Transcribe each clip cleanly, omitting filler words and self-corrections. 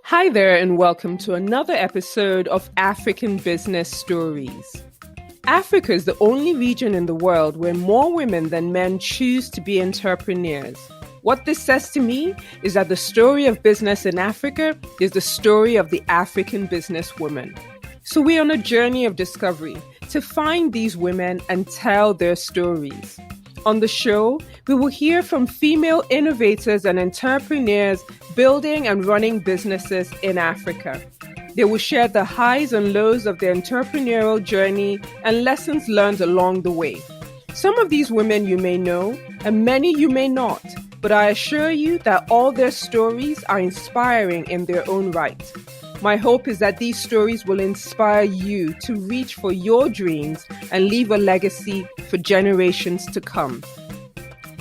Hi there, and welcome to another episode of African Business Stories. Africa is the only region in the world where more women than men choose to be entrepreneurs. What this says to me is that the story of business in Africa is the story of the African businesswoman. So we're on a journey of discovery to find these women and tell their stories. On the show, we will hear from female innovators and entrepreneurs building and running businesses in Africa. They will share the highs and lows of their entrepreneurial journey and lessons learned along the way. Some of these women you may know, and many you may not, but I assure you that all their stories are inspiring in their own right. My hope is that these stories will inspire you to reach for your dreams and leave a legacy for generations to come.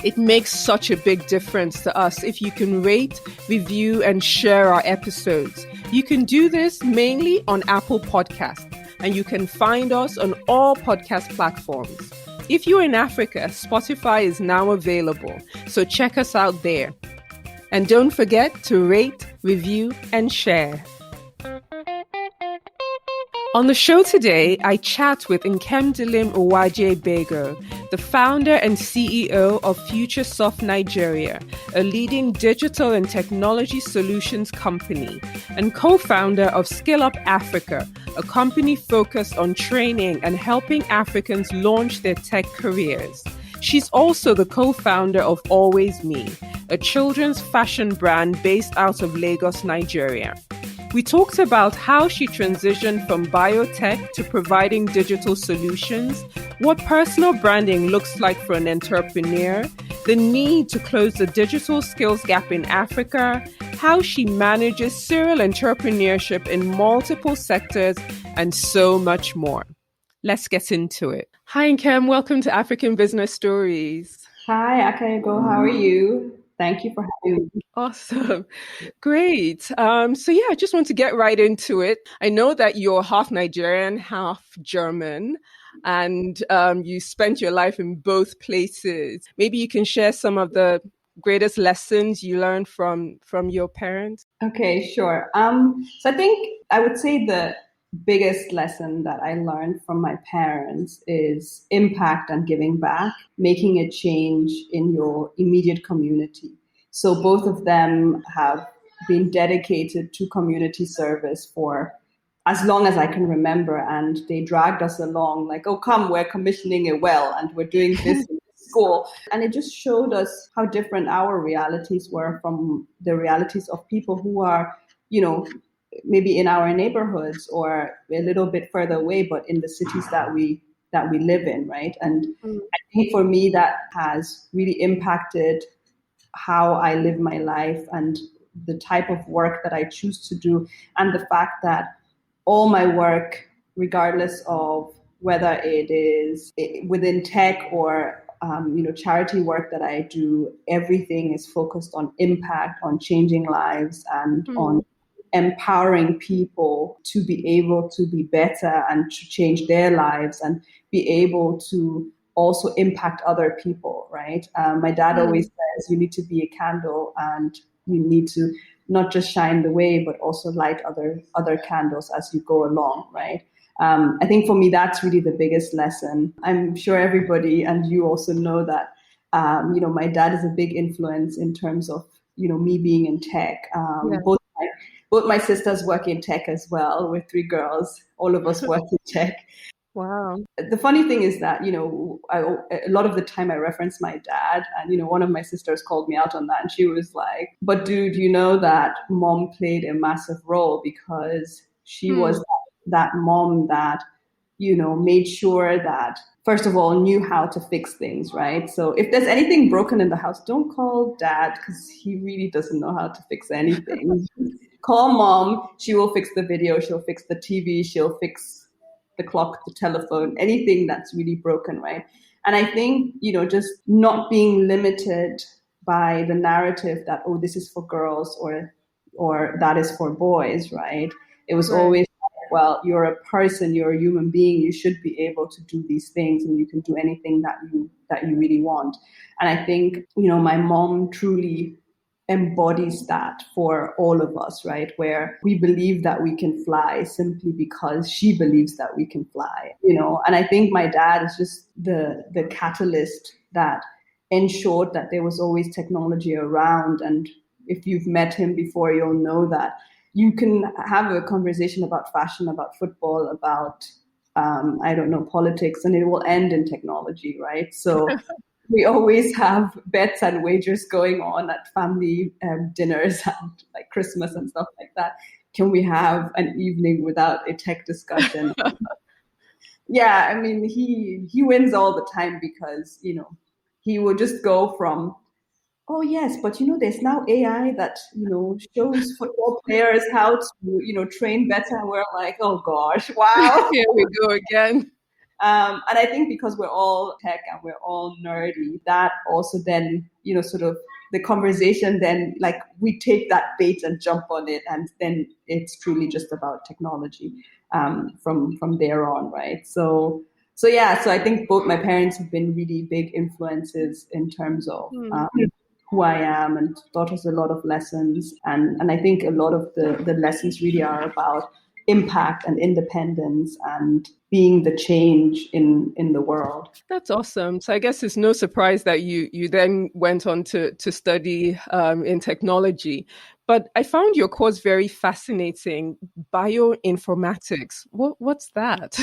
It makes such a big difference to us if you can rate, review, and share our episodes. You can do this mainly on Apple Podcasts, and you can find us on all podcast platforms. If you're in Africa, Spotify is now available, so check us out there. And don't forget to rate, review, and share. On the show today, I chat with Nkemdilim Uwaje Begho, the founder and CEO of Futuresoft Nigeria, a leading digital and technology solutions company, and co-founder of SkillupAfrica, a company focused on training and helping Africans launch their tech careers. She's also the co-founder of Alwaysme, a children's fashion brand based out of Lagos, Nigeria. We talked about how she transitioned from biotech to providing digital solutions, what personal branding looks like for an entrepreneur, the need to close the digital skills gap in Africa, how she manages serial entrepreneurship in multiple sectors, and so much more. Let's get into it. Hi, Nkem. Welcome to African Business Stories. Hi, Akayego. How are you? Thank you for having me. Awesome. Great. I just want to get right into it. I know that you're half Nigerian, half German, and you spent your life in both places. Maybe you can share some of the greatest lessons you learned from your parents. Okay, sure. So I think I would say the biggest lesson that I learned from my parents is impact and giving back, making a change in your immediate community. So both of them have been dedicated to community service for as long as I can remember, and they dragged us along like, oh, come, we're commissioning a well and we're doing this in school. And it just showed us how different our realities were from the realities of people who are, maybe in our neighborhoods or a little bit further away, but in the cities that we live in, right? And I think for me that has really impacted how I live my life and the type of work that I choose to do, and the fact that all my work, regardless of whether it is within tech or charity work that I do, everything is focused on impact, on changing lives, and on empowering people to be able to be better and to change their lives and be able to also impact other people, right? My dad always says you need to be a candle and you need to not just shine the way, but also light other candles as you go along, right? I think for me, that's really the biggest lesson. I'm sure everybody, and you also know that, my dad is a big influence in terms of, me being in tech. Both my sisters work in tech as well. We're three girls. All of us work in tech. Wow. The funny thing is that, a lot of the time I reference my dad, and, one of my sisters called me out on that, and she was like, but dude, you know that mom played a massive role because she was that mom that, made sure that, first of all, knew how to fix things, right? So if there's anything broken in the house, don't call dad because he really doesn't know how to fix anything. Call mom, she will fix the video, she'll fix the TV, she'll fix the clock, the telephone, anything that's really broken, right? And I think, just not being limited by the narrative that, oh, this is for girls or that is for boys, right? It was always, well, you're a person, you're a human being, you should be able to do these things and you can do anything that you really want. And I think, my mom truly embodies that for all of us, right? Where we believe that we can fly simply because she believes that we can fly, And I think my dad is just the catalyst that ensured that there was always technology around. And if you've met him before, you'll know that you can have a conversation about fashion, about football, about I don't know, politics, and it will end in technology, right? So we always have bets and wagers going on at family dinners and like Christmas and stuff like that. Can we have an evening without a tech discussion? Yeah, I mean, he wins all the time because, he will just go from, oh yes, but there's now AI that, shows football players how to, train better. And we're like, oh gosh, wow. Here we go again. And I think because we're all tech and we're all nerdy, that also then, sort of the conversation then, like, we take that bait and jump on it, and then it's truly just about technology from there on, right? So yeah, so I think both my parents have been really big influences in terms of who I am, and taught us a lot of lessons. And I think a lot of the lessons really are about impact and independence and being the change in the world. That's awesome. So I guess it's no surprise that you then went on to study in technology. But I found your course very fascinating, bioinformatics. What's that?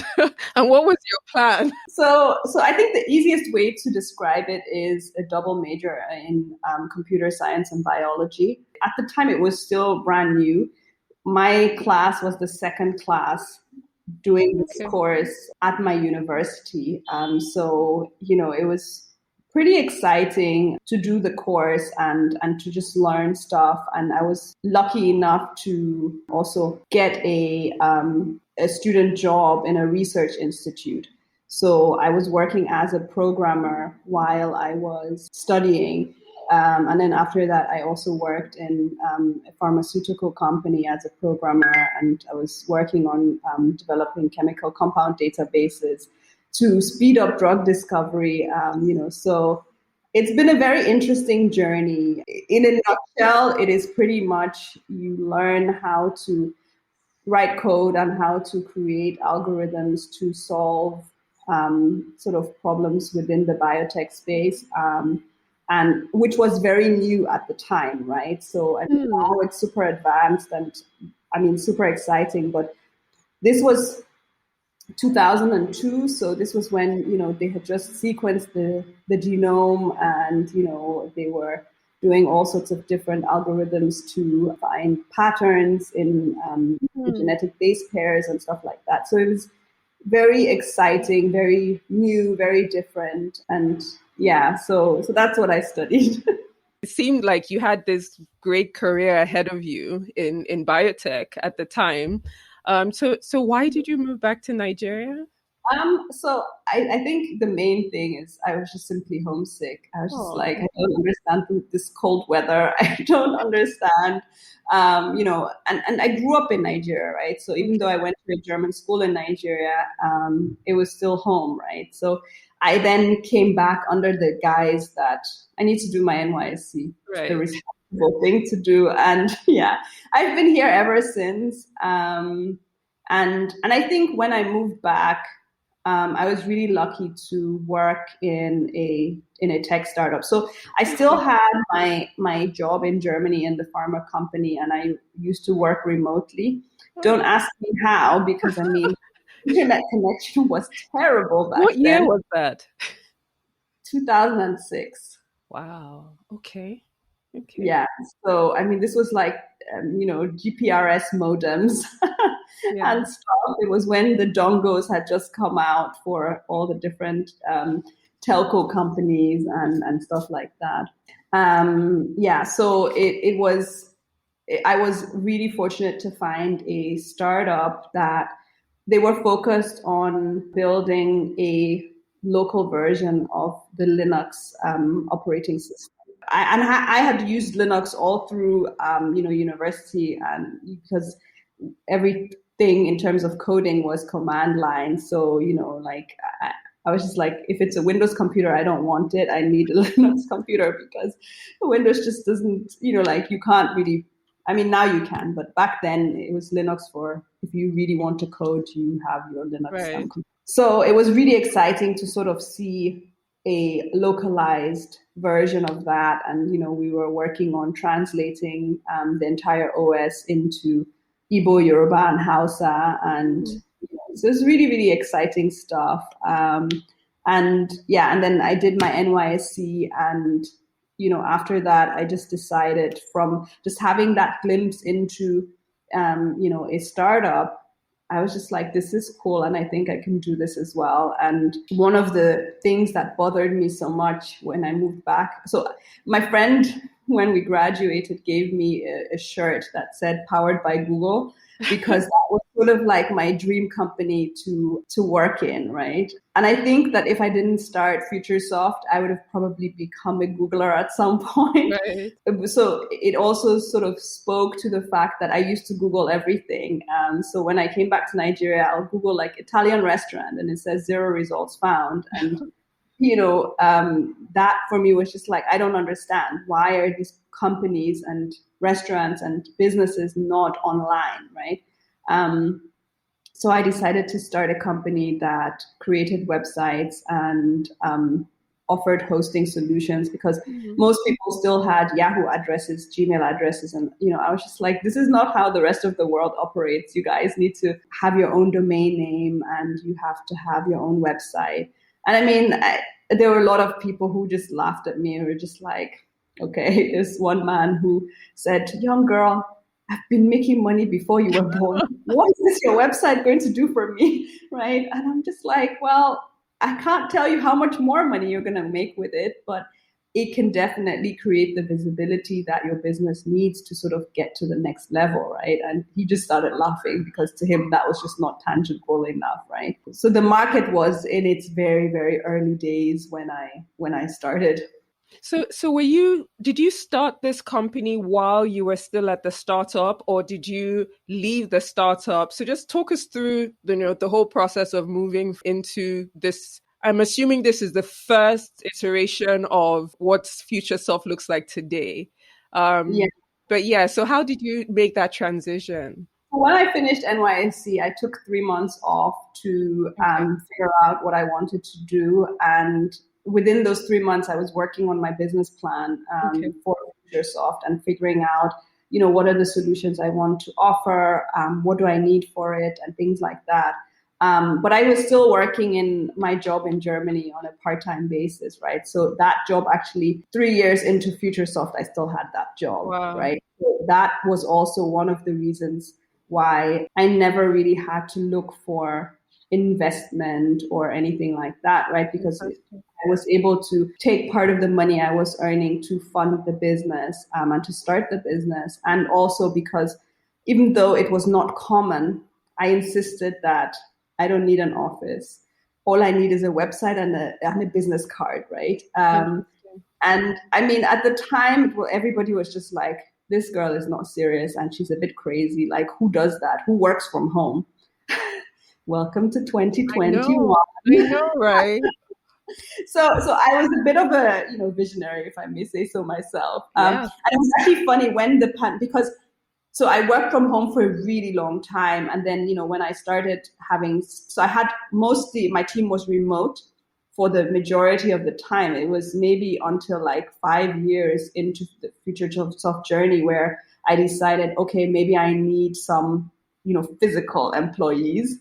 And what was your plan? So I think the easiest way to describe it is a double major in computer science and biology. At the time, it was still brand new. My class was the second class doing this course at my university. So, it was pretty exciting to do the course and to just learn stuff. And I was lucky enough to also get a student job in a research institute. So I was working as a programmer while I was studying. And then after that, I also worked in a pharmaceutical company as a programmer, and I was working on developing chemical compound databases to speed up drug discovery. So it's been a very interesting journey. In a nutshell, it is pretty much you learn how to write code and how to create algorithms to solve sort of problems within the biotech space. And which was very new at the time, right? So now it's super advanced and super exciting. But this was 2002, so this was when they had just sequenced the genome, and they were doing all sorts of different algorithms to find patterns in the genetic base pairs and stuff like that. So it was very exciting, very new, very different, and yeah, so that's what I studied. It seemed like you had this great career ahead of you in biotech at the time. So why did you move back to Nigeria? So I think the main thing is I was just simply homesick. I was just like, I don't understand this cold weather. I don't understand, and I grew up in Nigeria, right? So even though I went to a German school in Nigeria, it was still home, right? So I then came back under the guise that I need to do my NYSC, the responsible thing to do. And yeah, I've been here ever since. And I think when I moved back, I was really lucky to work in a tech startup. So I still had my job in Germany in the pharma company, and I used to work remotely. Don't ask me how, because internet connection was terrible back then. What year was that? 2006. Wow. Okay. Yeah. So this was like GPRS modems and stuff. It was when the dongos had just come out for all the different telco companies and stuff like that. So it was. I was really fortunate to find a startup that they were focused on building a local version of the Linux operating system. I had used Linux all through, university, and because everything in terms of coding was command line. So, I was just like, if it's a Windows computer, I don't want it. I need a Linux computer because Windows just doesn't, like you can't really, I mean, now you can, but back then it was Linux for if you really want to code, you have your Linux. Right. So it was really exciting to sort of see a localized version of that. And, we were working on translating the entire OS into Igbo, Yoruba, and Hausa. And so it's really, really exciting stuff. And then I did my NYSC, and after that, I just decided from just having that glimpse into a startup, I was just like, this is cool, and I think I can do this as well. And one of the things that bothered me so much when I moved back, so my friend, when we graduated, gave me a shirt that said "Powered by Google," because that was sort of like my dream company to work in, right? And I think that if I didn't start Futuresoft, I would have probably become a Googler at some point. Right. So it also sort of spoke to the fact that I used to Google everything. So when I came back to Nigeria, I'll Google like Italian restaurant and it says 0 results found. And that for me was just like, I don't understand. Why are these companies and restaurants and businesses not online, right? So I decided to start a company that created websites and offered hosting solutions, because most people still had Yahoo addresses, Gmail addresses. And, I was just like, this is not how the rest of the world operates. You guys need to have your own domain name and you have to have your own website. And I mean, there were a lot of people who just laughed at me and were just like, okay, there's one man who said, young girl, I've been making money before you were born. What is this your website going to do for me? Right? And I'm just like, well, I can't tell you how much more money you're going to make with it, but it can definitely create the visibility that your business needs to sort of get to the next level, right? And he just started laughing because to him, that was just not tangible enough, right? So the market was in its very, very early days when I started. So did you start this company while you were still at the startup, or did you leave the startup? So just talk us through the whole process of moving into this. I'm assuming this is the first iteration of what Futuresoft looks like today. Yeah. But yeah, so how did you make that transition? When I finished NYSC, I took 3 months off to figure out what I wanted to do. And within those 3 months, I was working on my business plan for Futuresoft and figuring out, what are the solutions I want to offer, what do I need for it, and things like that. But I was still working in my job in Germany on a part-time basis, right? So that job actually, 3 years into Futuresoft, I still had that job, right? So that was also one of the reasons why I never really had to look for investment or anything like that, right? Because I was able to take part of the money I was earning to fund the business and to start the business. And also because even though it was not common, I insisted that I don't need an office. All I need is a website and a business card, right? And I mean, at the time, everybody was just like, this girl is not serious and she's a bit crazy. Like, who does that? Who works from home? Welcome to 2021. I know, right? So I was a bit of a visionary, if I may say so myself. And it was actually funny when because I worked from home for a really long time, and then when I started I had mostly my team was remote for the majority of the time. It was maybe until like 5 years into the Futuresoft journey where I decided, okay, maybe I need some physical employees.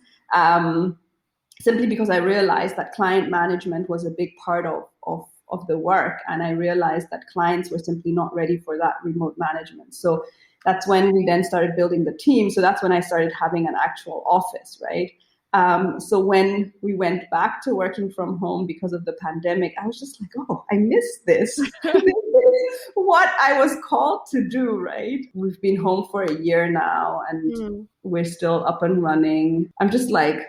Simply because I realized that client management was a big part of the work. And I realized that clients were simply not ready for that remote management. So that's when we then started building the team. So that's when I started having an actual office, right? So when we went back to working from home because of the pandemic, I was just like, oh, I miss this. This is what I was called to do, right? We've been home for a year now and we're still up and running. I'm just like,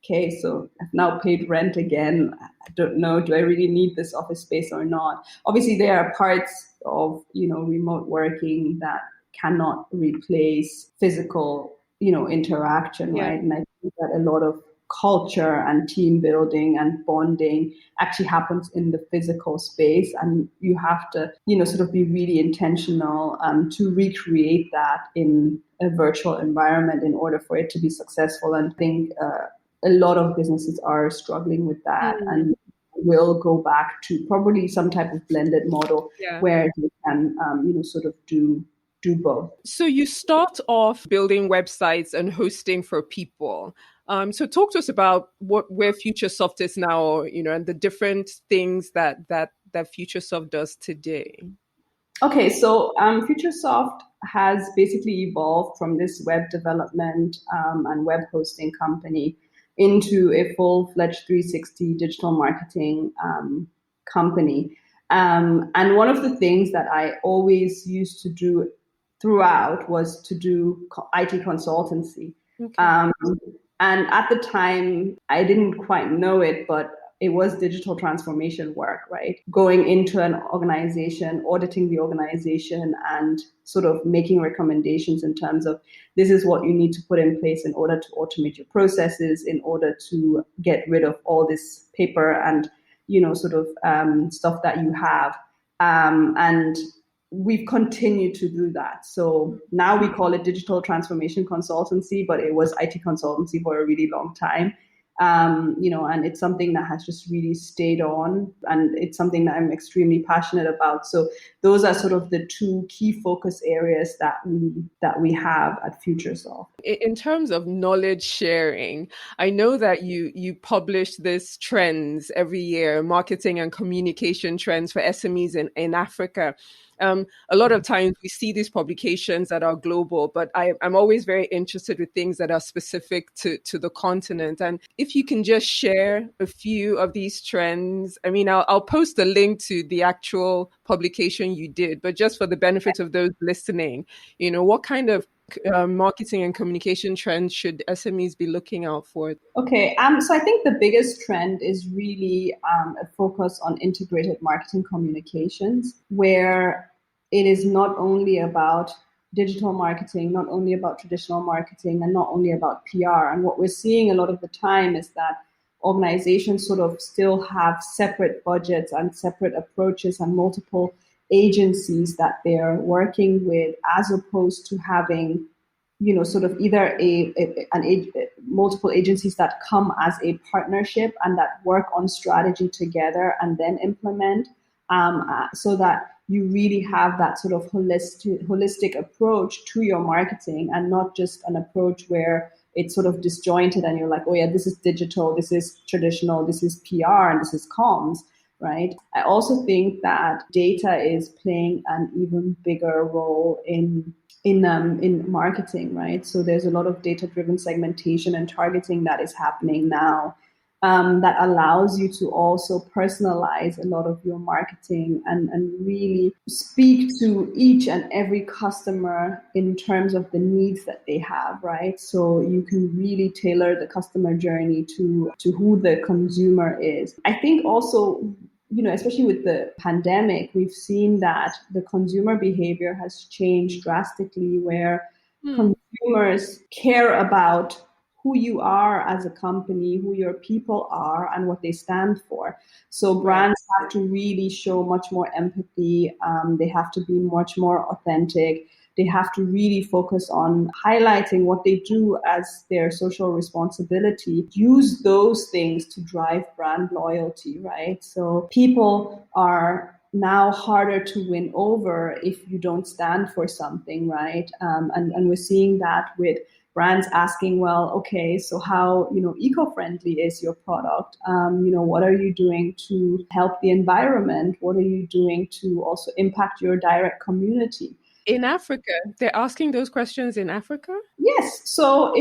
okay, so I've now paid rent again. I don't know, do I really need this office space or not? Obviously, there are parts of, remote working that cannot replace physical, interaction, right? And I think that a lot of culture and team building and bonding actually happens in the physical space, and you have to, sort of be really intentional to recreate that in a virtual environment in order for it to be successful. And I think a lot of businesses are struggling with that and will go back to probably some type of blended model where they can, sort of do both. So you start off building websites and hosting for people. So talk to us about where Futuresoft is now, and the different things that Futuresoft does today. Okay, so Futuresoft has basically evolved from this web development and web hosting company into a full-fledged 360 digital marketing company. And one of the things that I always used to do throughout was to do IT consultancy. Okay. And at the time, I didn't quite know it, but it was digital transformation work, right? Going into an organization, auditing the organization, and sort of making recommendations in terms of this is what you need to put in place in order to automate your processes, in order to get rid of all this paper and, sort of stuff that you have. And we've continued to do that. So now we call it digital transformation consultancy, but it was IT consultancy for a really long time. And it's something that has just really stayed on, and it's something that I'm extremely passionate about. So those are sort of the two key focus areas that we have at Futuresoft. In terms of knowledge sharing, I know that you publish this trends every year, marketing and communication trends for SMEs in Africa. A lot of times we see these publications that are global, but I'm always very interested with things that are specific to the continent. And if you can just share a few of these trends, I mean, I'll post a link to the actual publication you did, but just for the benefit of those listening, what kind of marketing and communication trends should SMEs be looking out for? Okay, so I think the biggest trend is really a focus on integrated marketing communications, where it is not only about digital marketing, not only about traditional marketing, and not only about PR. And what we're seeing a lot of the time is that organizations sort of still have separate budgets and separate approaches and multiple agencies that they're working with, as opposed to having, sort of either multiple agencies that come as a partnership and that work on strategy together and then implement, so that you really have that sort of holistic approach to your marketing, and not just an approach where it's sort of disjointed and you're like, oh yeah, this is digital, this is traditional, this is PR, and this is comms, right? I also think that data is playing an even bigger role in marketing, right? So there's a lot of data-driven segmentation and targeting that is happening now, that allows you to also personalize a lot of your marketing and really speak to each and every customer in terms of the needs that they have, right? So you can really tailor the customer journey to who the consumer is. I think also, especially with the pandemic, we've seen that the consumer behavior has changed drastically, where consumers care about who you are as a company, who your people are, and what they stand for. So brands have to really show much more empathy. They have to be much more authentic. They have to really focus on highlighting what they do as their social responsibility. Use those things to drive brand loyalty, right? So people are now harder to win over if you don't stand for something, right? And we're seeing that with brands asking, well, okay, so how, eco-friendly is your product? What are you doing to help the environment? What are you doing to also impact your direct community? In Africa, they're asking those questions in Africa? Yes. So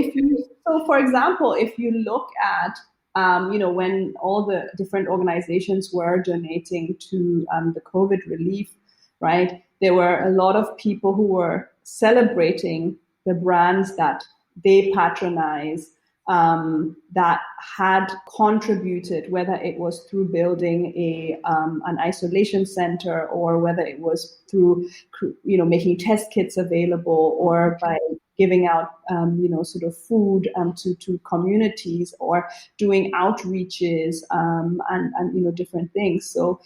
for example, if you look at, when all the different organizations were donating to the COVID relief, right, there were a lot of people who were celebrating the brands that they patronize, that had contributed, whether it was through building an isolation center, or whether it was through making test kits available, or by giving out sort of food to communities, or doing outreaches and different things. So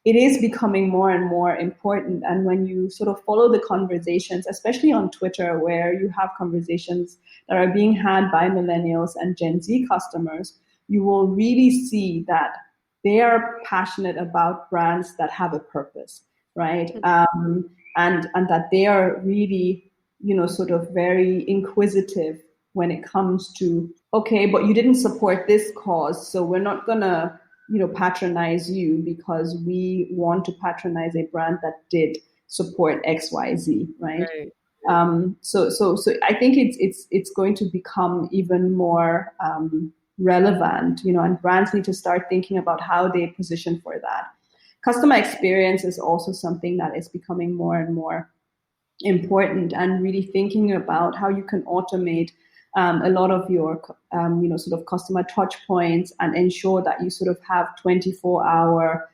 it is becoming more and more important. And when you sort of follow the conversations, especially on Twitter, where you have conversations that are being had by millennials and Gen Z customers, you will really see that they are passionate about brands that have a purpose, right? And that they are really, sort of very inquisitive when it comes to, okay, but you didn't support this cause, so we're not gonna patronize you because we want to patronize a brand that did support XYZ, right? So I think it's going to become even more relevant, and brands need to start thinking about how they position for that. Customer experience is also something that is becoming more and more important, and really thinking about how you can automate a lot of your, sort of customer touch points, and ensure that you sort of have 24-hour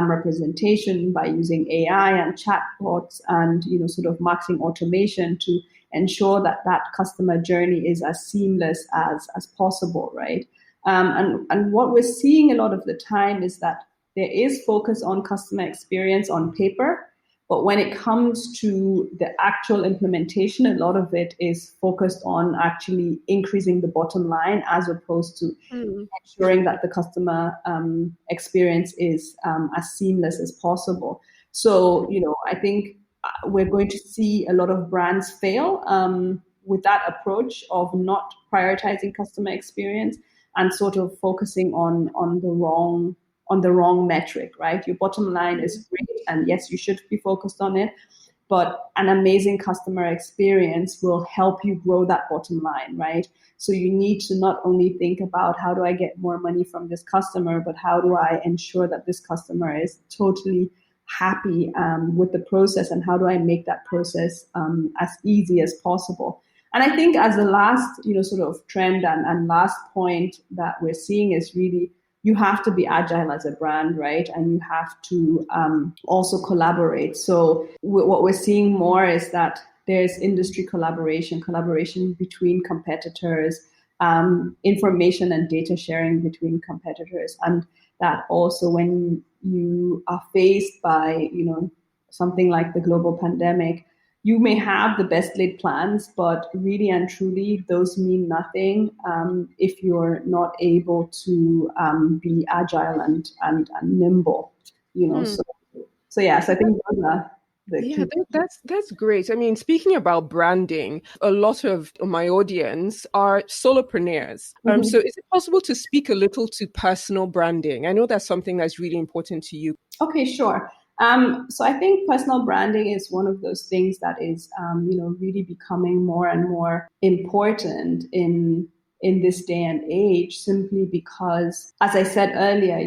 representation by using AI and chatbots and, sort of marketing automation to ensure that that customer journey is as seamless as possible, right? And what we're seeing a lot of the time is that there is focus on customer experience on paper, but when it comes to the actual implementation, a lot of it is focused on actually increasing the bottom line, as opposed to ensuring that the customer experience is as seamless as possible. So, I think we're going to see a lot of brands fail with that approach of not prioritizing customer experience and sort of focusing on the wrong metric, right? Your bottom line is great, and yes, you should be focused on it, but an amazing customer experience will help you grow that bottom line, right? So you need to not only think about how do I get more money from this customer, but how do I ensure that this customer is totally happy with the process, and how do I make that process as easy as possible. And I think as the last, sort of trend and last point that we're seeing is really, you have to be agile as a brand, right? And you have to also collaborate. So what we're seeing more is that there's industry collaboration between competitors, information and data sharing between competitors. And that also, when you are faced by, something like the global pandemic, you may have the best laid plans, but really and truly, those mean nothing if you're not able to be agile and nimble, So yes, I think those are the key. That's great. I mean, speaking about branding, a lot of my audience are solopreneurs. So is it possible to speak a little to personal branding? I know that's something that's really important to you. Okay, sure. So I think personal branding is one of those things that is, really becoming more and more important in this day and age, simply because, as I said earlier,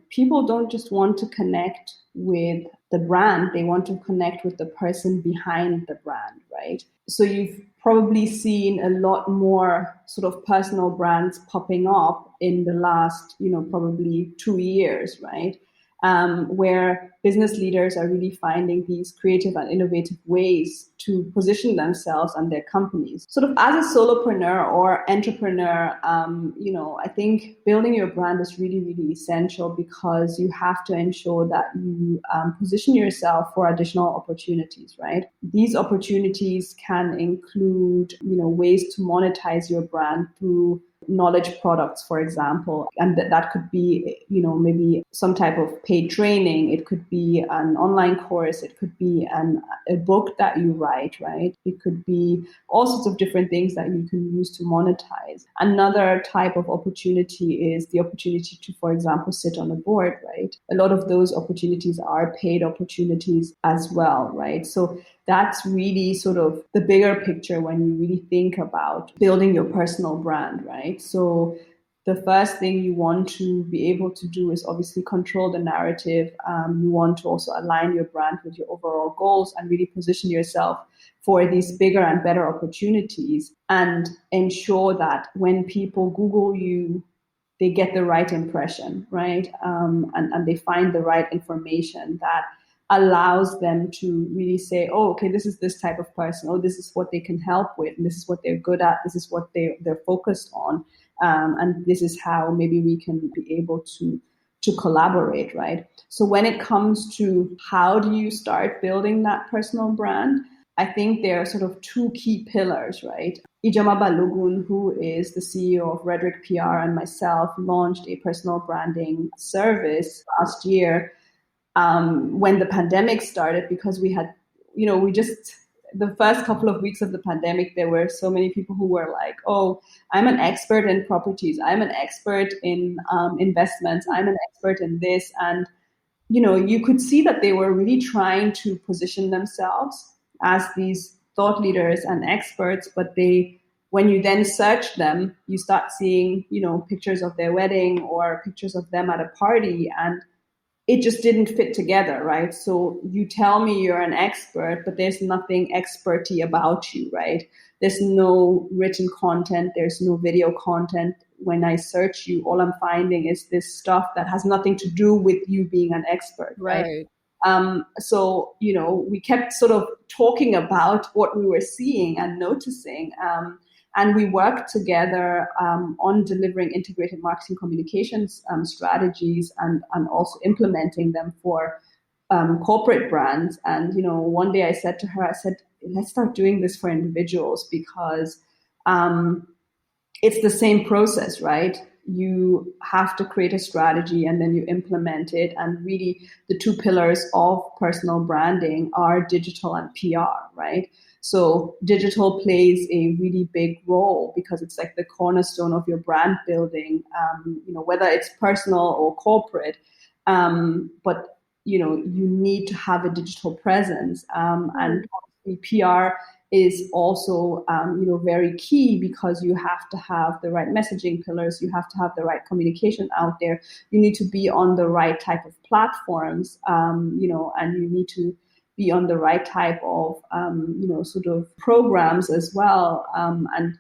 people don't just want to connect with the brand, they want to connect with the person behind the brand, right? So you've probably seen a lot more sort of personal brands popping up in the last, probably 2 years, right? Where business leaders are really finding these creative and innovative ways to position themselves and their companies. Sort of as a solopreneur or entrepreneur, I think building your brand is really, really essential, because you have to ensure that you position yourself for additional opportunities, right? These opportunities can include, ways to monetize your brand through knowledge products, for example, and that could be, maybe some type of paid training. It could be an online course. It could be a book that you write, right? It could be all sorts of different things that you can use to monetize. Another type of opportunity is the opportunity to, for example, sit on a board, right? A lot of those opportunities are paid opportunities as well, right? So that's really sort of the bigger picture when you really think about building your personal brand, right? So the first thing you want to be able to do is obviously control the narrative. You want to also align your brand with your overall goals and really position yourself for these bigger and better opportunities, and ensure that when people Google you, they get the right impression, right? And they find the right information that allows them to really say, oh, okay, this is this type of person. Oh, this is what they can help with. And this is what they're good at. This is what they're focused on. And this is how maybe we can be able to collaborate, right? So when it comes to how do you start building that personal brand, I think there are sort of two key pillars, right? Ijoma Balogun, who is the CEO of Redrick PR, and myself launched a personal branding service last year when the pandemic started, because we had, the first couple of weeks of the pandemic, there were so many people who were like, oh, I'm an expert in properties. I'm an expert in investments. I'm an expert in this. And, you could see that they were really trying to position themselves as these thought leaders and experts, but when you then search them, you start seeing, pictures of their wedding or pictures of them at a party, and it just didn't fit together, right? So you tell me you're an expert, but there's nothing experty about you, right? There's no written content. There's no video content. When I search you, all I'm finding is this stuff that has nothing to do with you being an expert, right? So, we kept sort of talking about what we were seeing and noticing. And we worked together on delivering integrated marketing communications strategies and also implementing them for corporate brands. And, one day I said to her, let's start doing this for individuals, because it's the same process, right? You have to create a strategy and then you implement it. And really the two pillars of personal branding are digital and PR, right? So digital plays a really big role because it's like the cornerstone of your brand building, whether it's personal or corporate. But, you need to have a digital presence. And PR is also, very key, because you have to have the right messaging pillars. You have to have the right communication out there. You need to be on the right type of platforms, and you need to be on the right type of, sort of programs as well. And,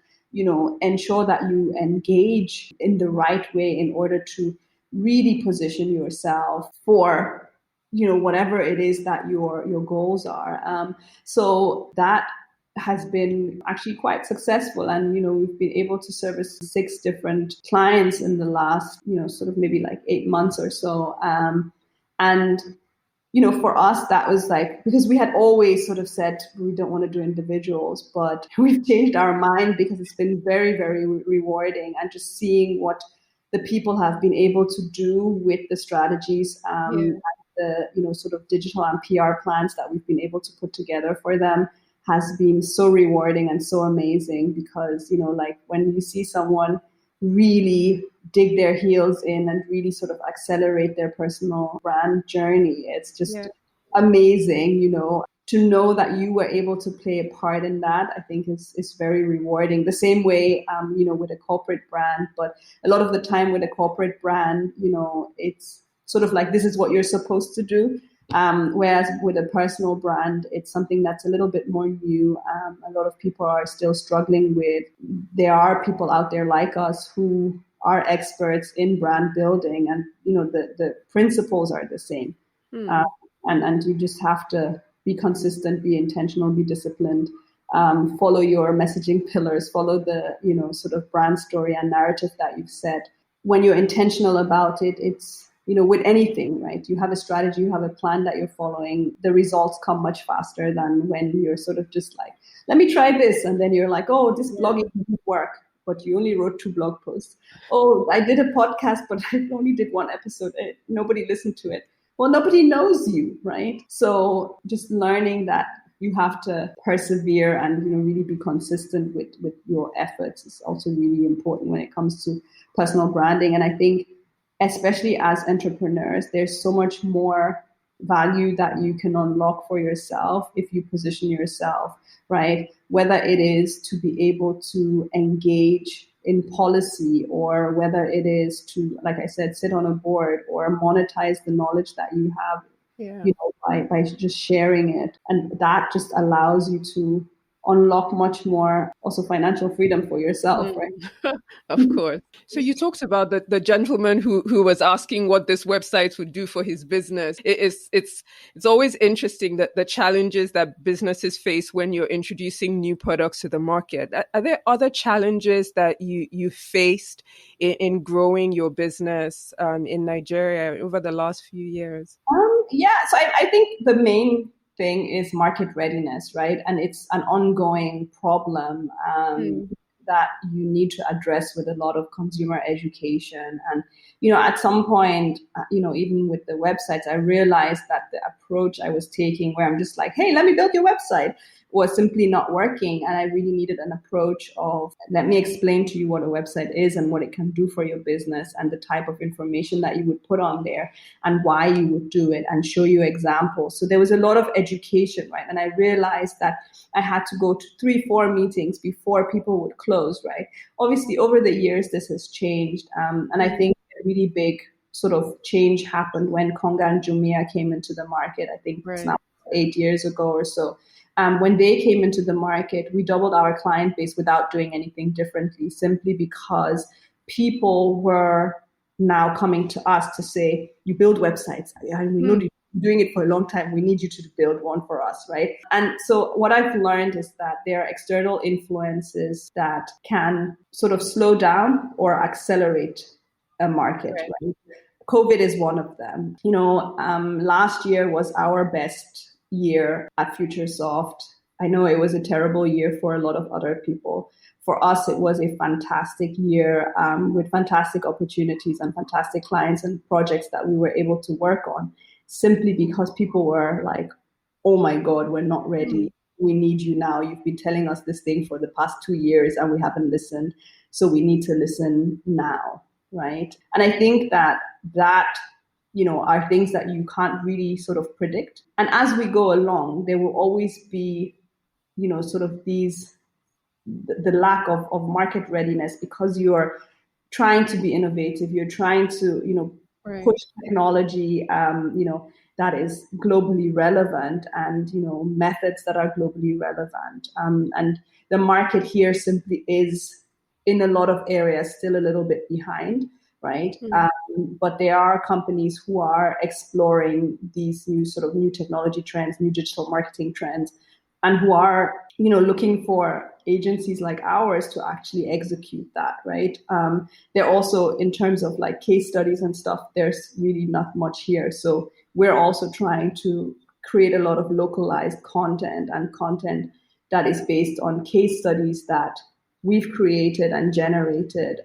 ensure that you engage in the right way in order to really position yourself for, whatever it is that your goals are. So that has been actually quite successful. And, we've been able to service 6 different clients in the last, sort of maybe like 8 months or so. And, for us, that was like, because we had always sort of said we don't want to do individuals, but we've changed our mind because it's been very, very rewarding, and just seeing what the people have been able to do with the strategies, and the, sort of digital and PR plans that we've been able to put together for them has been so rewarding and so amazing, because, like when you see someone really dig their heels in and really sort of accelerate their personal brand journey, it's just amazing, to know that you were able to play a part in that. I think is very rewarding. The same way, with a corporate brand, but a lot of the time with a corporate brand, it's sort of like, this is what you're supposed to do. Whereas with a personal brand, it's something that's a little bit more new. A lot of people are still struggling with. There are people out there like us who are experts in brand building, and the principles are the same. And you just have to be consistent, be intentional, be disciplined, follow your messaging pillars, follow the sort of brand story and narrative that you've set. When you're intentional about it, it's with anything, right? You have a strategy, you have a plan that you're following. The results come much faster than when you're sort of just like, let me try this. And then you're like, oh, this blogging didn't work, but you only wrote 2 blog posts. Oh, I did a podcast, but I only did 1 episode. Nobody listened to it. Well, nobody knows you, right? So just learning that you have to persevere and really be consistent with your efforts is also really important when it comes to personal branding. And I think, especially as entrepreneurs, there's so much more value that you can unlock for yourself if you position yourself, right? Whether it is to be able to engage in policy, or whether it is to, like I said, sit on a board or monetize the knowledge that you have, by just sharing it. And that just allows you to unlock much more also financial freedom for yourself, right? Of course. So you talked about the gentleman who was asking what this website would do for his business. It's always interesting that the challenges that businesses face when you're introducing new products to the market. Are there other challenges that you faced in growing your business in Nigeria over the last few years? So I think the main thing is market readiness, right? And it's an ongoing problem that you need to address with a lot of consumer education. And, at some point, even with the websites, I realized that the approach I was taking where I'm just like, hey, let me build your website, was simply not working. And I really needed an approach of, let me explain to you what a website is and what it can do for your business and the type of information that you would put on there and why you would do it and show you examples. So there was a lot of education, right? And I realized that I had to go to 3-4 meetings before people would close, right? Obviously, over the years, this has changed. And I think a really big sort of change happened when Konga and Jumia came into the market. I think it's now 8 years ago or so. When they came into the market, we doubled our client base without doing anything differently, simply because people were now coming to us to say, you build websites. And we know you're doing it for a long time. We need you to build one for us, right? And so what I've learned is that there are external influences that can sort of slow down or accelerate a market, right? COVID is one of them. Last year was our best year at Futuresoft. I know it was a terrible year for a lot of other people. For us, it was a fantastic year with fantastic opportunities and fantastic clients and projects that we were able to work on, simply because people were like, oh my God, we're not ready. We need you now. You've been telling us this thing for the past 2 years and we haven't listened. So we need to listen now, right? And I think that are things that you can't really sort of predict. And as we go along, there will always be, sort of the lack of market readiness, because you're trying to be innovative. You're trying to, push technology, that is globally relevant and, methods that are globally relevant. And the market here simply is, in a lot of areas, still a little bit behind. Right. But there are companies who are exploring these new technology trends, new digital marketing trends, and who are, looking for agencies like ours to actually execute that. Right. They're also, in terms of like case studies and stuff, there's really not much here. So we're also trying to create a lot of localized content and content that is based on case studies that we've created and generated,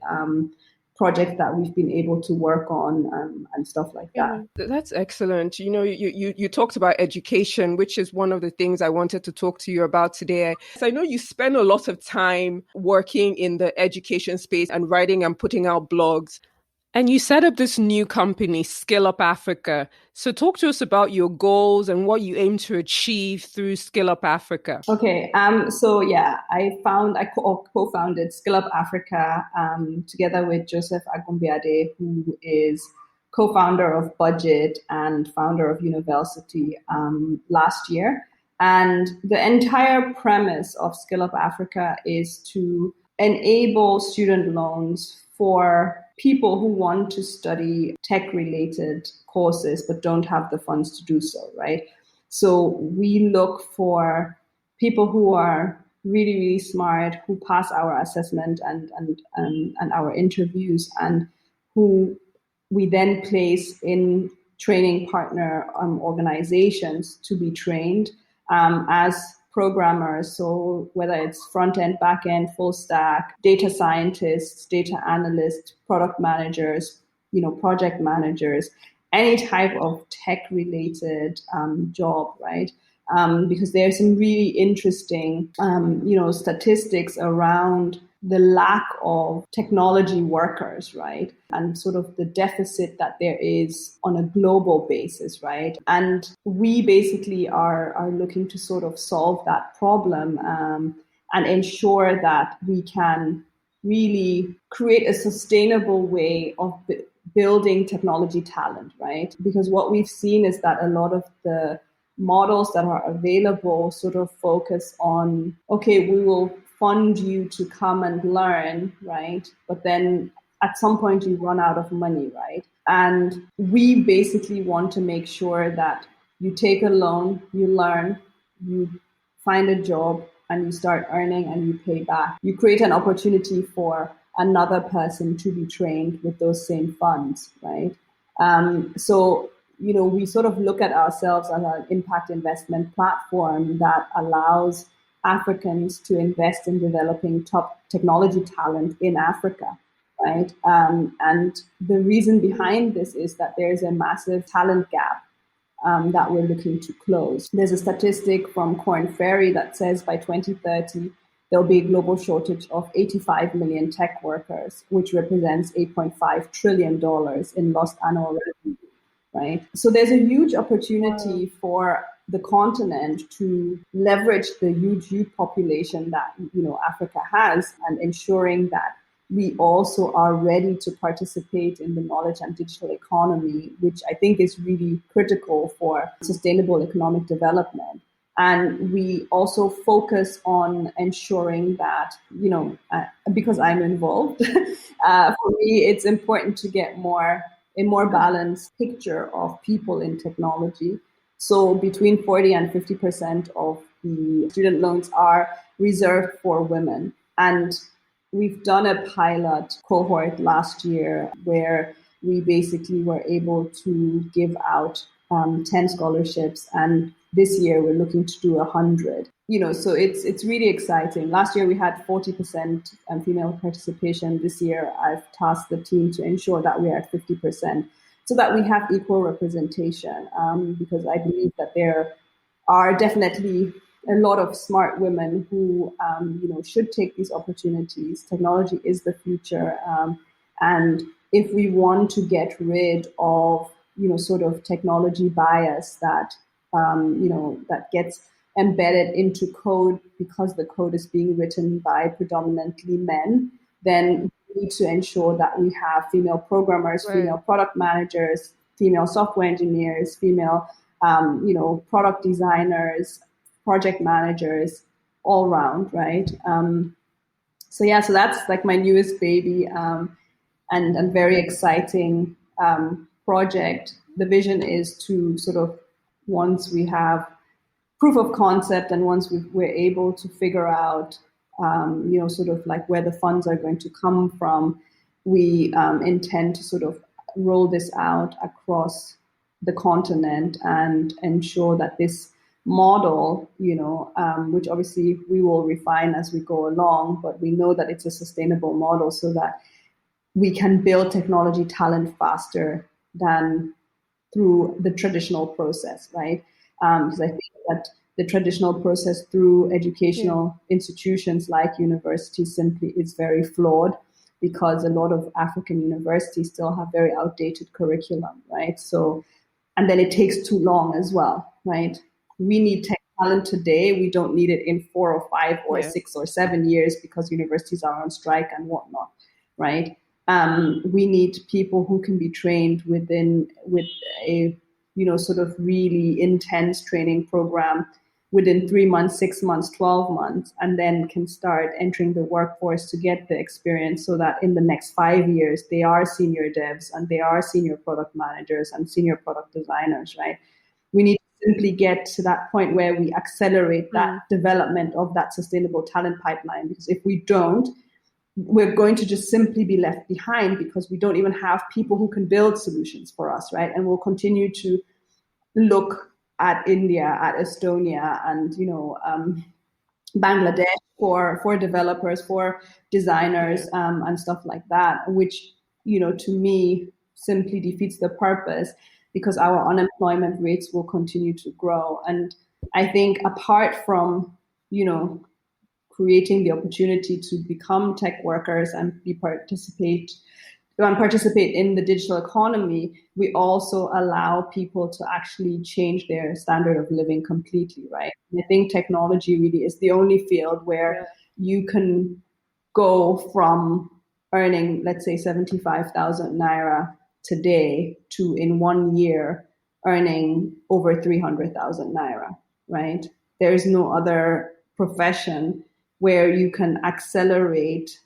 projects that we've been able to work on, and stuff like that. That's excellent. You talked about education, which is one of the things I wanted to talk to you about today. So I know you spend a lot of time working in the education space and writing and putting out blogs. And you set up this new company, SkillupAfrica. So talk to us about your goals and what you aim to achieve through SkillupAfrica. Okay. I co-founded SkillupAfrica together with Joseph Agumbiade, who is co-founder of Budget and founder of University last year. And the entire premise of SkillupAfrica is to enable student loans for people who want to study tech-related courses but don't have the funds to do so, right? So we look for people who are really, really smart, who pass our assessment and our interviews, and who we then place in training partner organizations to be trained as programmers. So whether it's front end, back end, full stack, data scientists, data analysts, product managers, project managers, any type of tech related job, right? Because there's some really interesting, statistics around the lack of technology workers, right? And sort of the deficit that there is on a global basis, right? And we basically are looking to sort of solve that problem and ensure that we can really create a sustainable way of building technology talent, right? Because what we've seen is that a lot of the models that are available sort of focus on, okay, we will fund you to come and learn, right? But then at some point you run out of money, right? And we basically want to make sure that you take a loan, you learn, you find a job, and you start earning and you pay back. You create an opportunity for another person to be trained with those same funds, right? So, we sort of look at ourselves as an impact investment platform that allows Africans to invest in developing top technology talent in Africa, right? And the reason behind this is that there's a massive talent gap that we're looking to close. There's a statistic from Korn Ferry that says by 2030, there'll be a global shortage of 85 million tech workers, which represents $8.5 trillion in lost annual revenue, right? So there's a huge opportunity for the continent to leverage the huge youth population that, Africa has, and ensuring that we also are ready to participate in the knowledge and digital economy, which I think is really critical for sustainable economic development. And we also focus on ensuring that, because I'm involved, for me, it's important to get a more balanced picture of people in technology. So between 40 and 50% of the student loans are reserved for women. And we've done a pilot cohort last year where we basically were able to give out 10 scholarships, and this year we're looking to do 100. So it's really exciting. Last year we had 40% female participation. This year I've tasked the team to ensure that we're at 50%, so that we have equal representation. Because I believe that there are definitely a lot of smart women who, should take these opportunities. Technology is the future. And if we want to get rid of, sort of technology bias that, that gets embedded into code because the code is being written by predominantly men, then we need to ensure that we have female programmers, right, female product managers, female software engineers, female, product designers, project managers, all round, right? So that's like my newest baby, and very exciting project. The vision is to sort of, once we have proof of concept and once we're able to figure out, sort of like where the funds are going to come from, we intend to sort of roll this out across the continent and ensure that this model, which obviously we will refine as we go along, but we know that it's a sustainable model so that we can build technology talent faster than through the traditional process, right? Because I think that the traditional process through educational institutions like universities simply is very flawed, because a lot of African universities still have very outdated curriculum, right? So, and then it takes too long as well, right? We need tech talent today. We don't need it in 4 or 5 or 6 or 7 years because universities are on strike and whatnot, right? We need people who can be trained with a, sort of really intense training program within 3 months, 6 months, 12 months, and then can start entering the workforce to get the experience so that in the next 5 years, they are senior devs and they are senior product managers and senior product designers, right? We need to simply get to that point where we accelerate that development of that sustainable talent pipeline, because if we don't, we're going to just simply be left behind because we don't even have people who can build solutions for us, right? And we'll continue to look at India, at Estonia, and Bangladesh for developers, for designers, and stuff like that, which to me simply defeats the purpose, because our unemployment rates will continue to grow. And I think apart from creating the opportunity to become tech workers and participate in the digital economy, we also allow people to actually change their standard of living completely, right? And I think technology really is the only field where you can go from earning, let's say, 75,000 naira today to in 1 year earning over 300,000 naira, right? There is no other profession where you can accelerate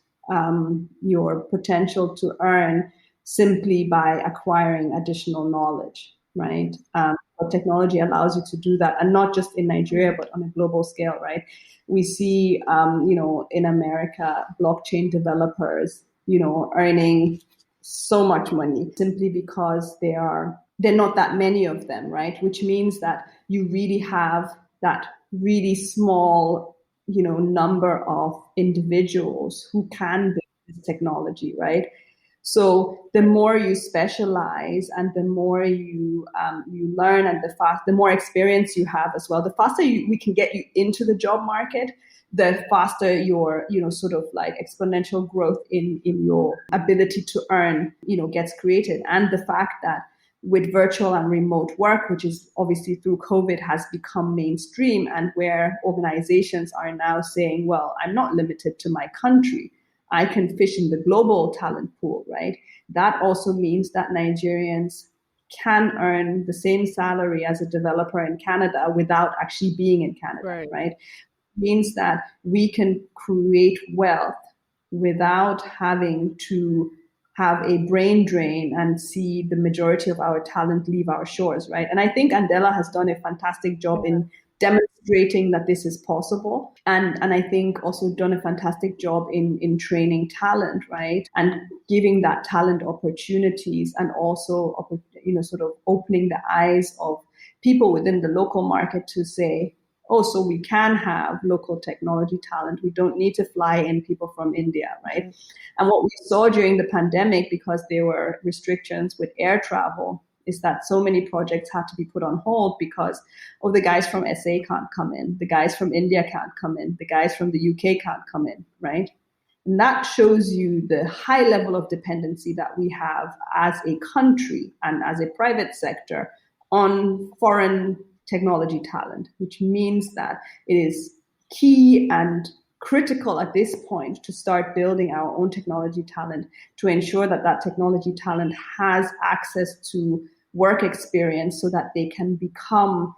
your potential to earn simply by acquiring additional knowledge, right? But technology allows you to do that, and not just in Nigeria, but on a global scale, right? We see, in America, blockchain developers, earning so much money simply because they're not that many of them, right? Which means that you really have that really small, number of individuals who can build this technology, right? So the more you specialize and the more you learn, and the more experience you have as well, the faster we can get you into the job market, the faster your sort of like exponential growth in your ability to earn gets created. And the fact that with virtual and remote work, which is obviously through COVID has become mainstream, and where organizations are now saying, well, I'm not limited to my country, I can fish in the global talent pool, right? That also means that Nigerians can earn the same salary as a developer in Canada without actually being in Canada, right? Means that we can create wealth without having to have a brain drain and see the majority of our talent leave our shores, right? And I think Andela has done a fantastic job in demonstrating that this is possible. And I think also done a fantastic job in training talent, right? And giving that talent opportunities, and also, sort of opening the eyes of people within the local market to say, oh, so we can have local technology talent. We don't need to fly in people from India, right? And what we saw during the pandemic, because there were restrictions with air travel, is that so many projects had to be put on hold because, the guys from SA can't come in, the guys from India can't come in, the guys from the UK can't come in, right? And that shows you the high level of dependency that we have as a country and as a private sector on foreign technology talent, which means that it is key and critical at this point to start building our own technology talent, to ensure that that technology talent has access to work experience so that they can become,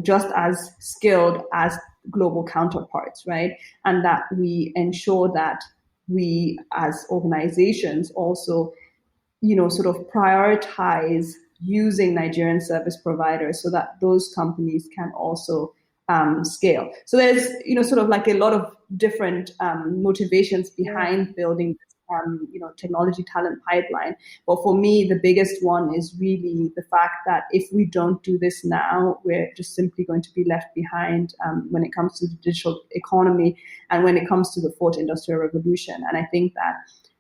just as skilled as global counterparts, right? And that we ensure that we as organizations also, sort of prioritize using Nigerian service providers so that those companies can also scale. So there's, sort of like a lot of different motivations behind building this, technology talent pipeline. But for me, the biggest one is really the fact that if we don't do this now, we're just simply going to be left behind when it comes to the digital economy and when it comes to the fourth industrial revolution. And I think that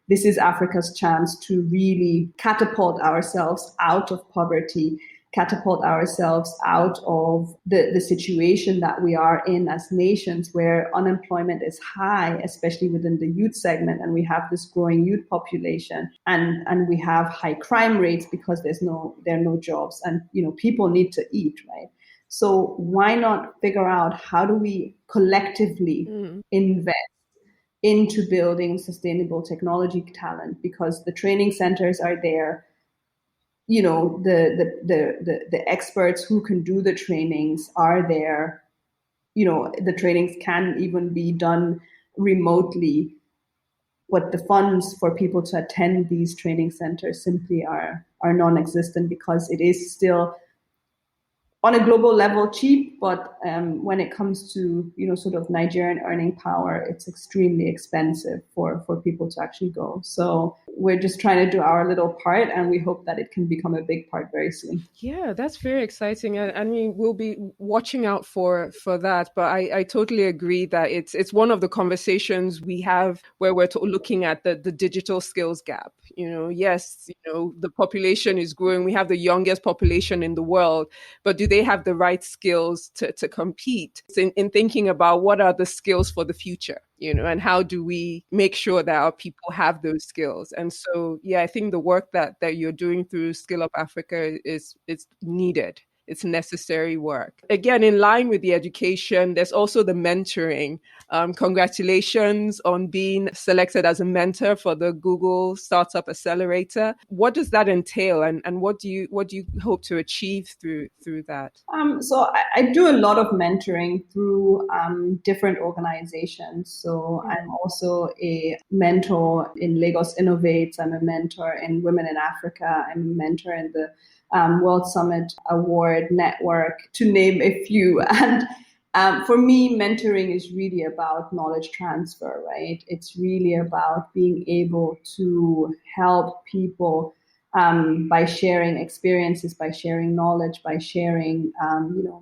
this is Africa's chance to really catapult ourselves out of poverty, catapult ourselves out of the situation that we are in as nations, where unemployment is high, especially within the youth segment, and we have this growing youth population, and we have high crime rates because there are no jobs, and people need to eat, right? So why not figure out how do we collectively invest into building sustainable technology talent, because the training centers are there. The experts who can do the trainings are there. The trainings can even be done remotely, but the funds for people to attend these training centers simply are non-existent, because it is still on a global level cheap, but when it comes to sort of Nigerian earning power, it's extremely expensive for people to actually go. So we're just trying to do our little part, and we hope that it can become a big part very soon. Yeah, that's very exciting. I mean, we'll be watching out for that. But I totally agree that it's one of the conversations we have where we're looking at the digital skills gap. Yes, the population is growing. We have the youngest population in the world, but do they have the right skills to compete? It's in thinking about what are the skills for the future, and how do we make sure that our people have those skills? And so, yeah, I think the work that you're doing through SkillupAfrica is needed. it's necessary work. Again, in line with the education, there's also the mentoring. Congratulations on being selected as a mentor for the Google Startup Accelerator. What does that entail, and what do you hope to achieve through that? So I do a lot of mentoring through different organizations. So I'm also a mentor in Lagos Innovates. I'm a mentor in Women in Africa. I'm a mentor in the World Summit Award Network, to name a few. And for me, mentoring is really about knowledge transfer, right? It's really about being able to help people by sharing experiences, by sharing knowledge, by sharing,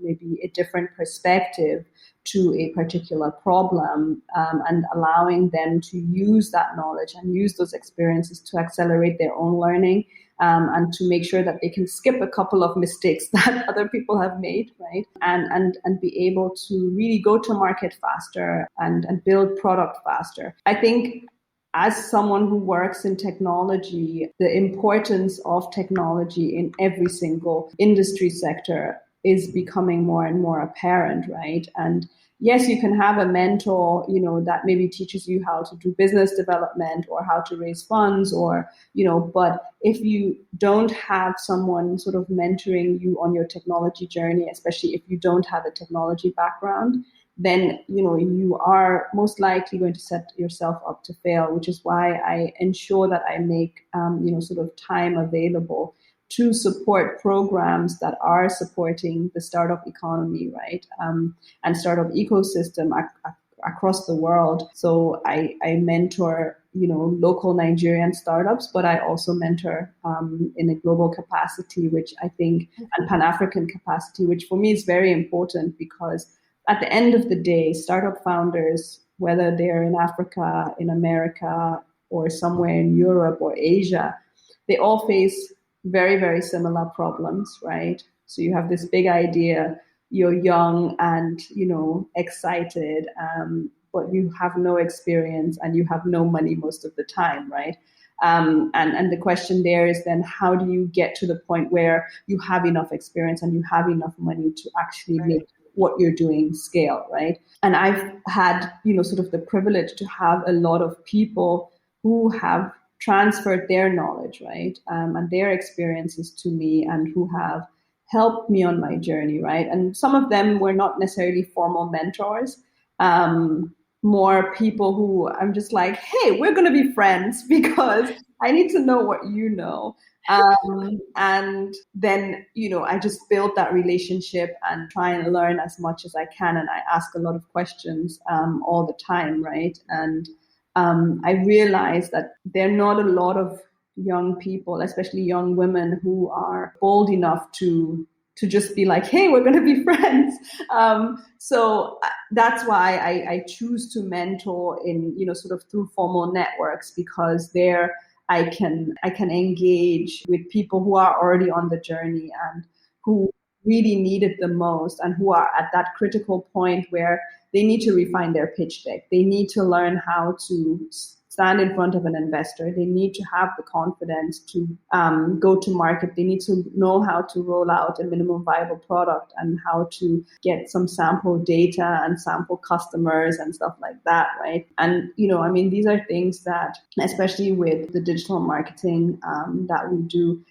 maybe a different perspective to a particular problem, and allowing them to use that knowledge and use those experiences to accelerate their own learning, and to make sure that they can skip a couple of mistakes that other people have made, right? And be able to really go to market faster and build product faster. I think as someone who works in technology, the importance of technology in every single industry sector is becoming more and more apparent, right? And yes, you can have a mentor, that maybe teaches you how to do business development or how to raise funds, or, but if you don't have someone sort of mentoring you on your technology journey, especially if you don't have a technology background, then, you are most likely going to set yourself up to fail, which is why I ensure that I make, sort of time available to support programs that are supporting the startup economy, right? And startup ecosystem across the world. So I mentor, local Nigerian startups, but I also mentor in a global capacity, which I think, and Pan-African capacity, which for me is very important, because at the end of the day, startup founders, whether they're in Africa, in America, or somewhere in Europe or Asia, they all face very, very similar problems, right? So you have this big idea, you're young and, excited, but you have no experience and you have no money most of the time, right? And the question there is then, how do you get to the point where you have enough experience and you have enough money to actually make what you're doing scale, right? And I've had, sort of the privilege to have a lot of people who have transferred their knowledge, right, and their experiences to me, and who have helped me on my journey, right? And some of them were not necessarily formal mentors, more people who I'm just like, hey, we're going to be friends because I need to know what you know. And then, I just build that relationship and try and learn as much as I can. And I ask a lot of questions all the time, right? And I realize that there are not a lot of young people, especially young women, who are bold enough to just be like, hey, we're going to be friends. So that's why I choose to mentor in, sort of through formal networks, because there I can engage with people who are already on the journey and who really need it the most, and who are at that critical point where they need to refine their pitch deck. They need to learn how to stand in front of an investor. They need to have the confidence to go to market. They need to know how to roll out a minimum viable product and how to get some sample data and sample customers and stuff like that, right? And, these are things that, especially with the digital marketing that we do,